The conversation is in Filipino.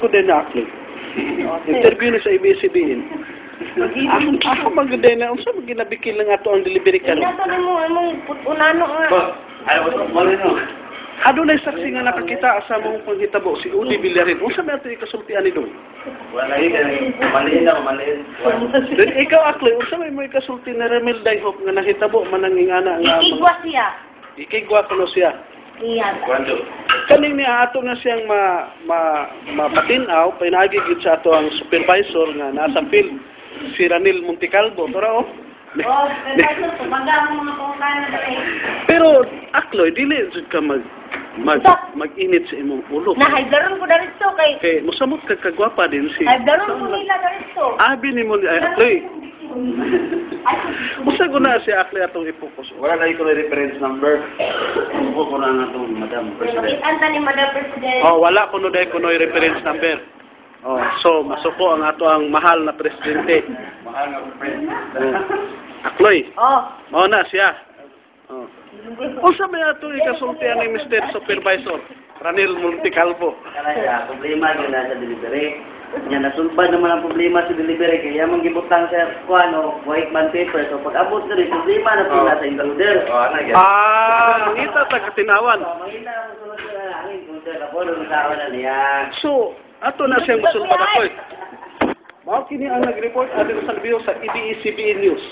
ko din na akli. Interview na sa ABS-CBN. Ako maganda na, unsa maginabikil lang ato ang delivery ka no? Inato ni mo, among unano nga. Ano na saksi nga nakakita sa mong panghitabo, si Udi Villarin. Unsa may ato ikasultian ni dong? Wala maliin. Then ikaw akli, unsa may mo ikasulti na Ramil Dayhop nga nahitabo manangingana nga Ikigwa siya. ikigwa kuno siya. Iya. Kaning niya ato na siyang mapatinaw, pinagi gyud sa ato ang supervisor nga nasa field, si Ranil Monticalvo. Tara oh. Oh, pero tumaga ang mga pangkana na eh. Pero akloy dili jud ka mag-init sa imong ulo. Nahaydaron ko dito kay Kay mosamot ka kagwapa din si. Haydaron ko nila dito. Abi ni mo ay akloy. Musa guna si akloy atong i-focus. Wala na ito na reference number. Upo ko na nga ito, Madam President. Makikanta ni Madam President. Oh, wala kuno dai kuno reference number. Oh, so masuko ang ato ang mahal na presidente. Mahal nga friend. Akloy. Oh. Mao na siya. Oh. Unsa may ato ikasultian ni Mr. Supervisor Ranil Monticalvo? Kaya problema yun na sa delivery. Yan, nasulbad naman ang problema sa delivery. Kaya mong gibutang sa white man paper. So pag abot na rin, problema na po nasa intruder. Mangita ta katinawan. Mangita na mo sunod na ang intruder. Ako, nung nasawa na niya. So, ato na siyang musulbad ako. Mao kini ang nag-report adto sa video sa ABS-CBN News.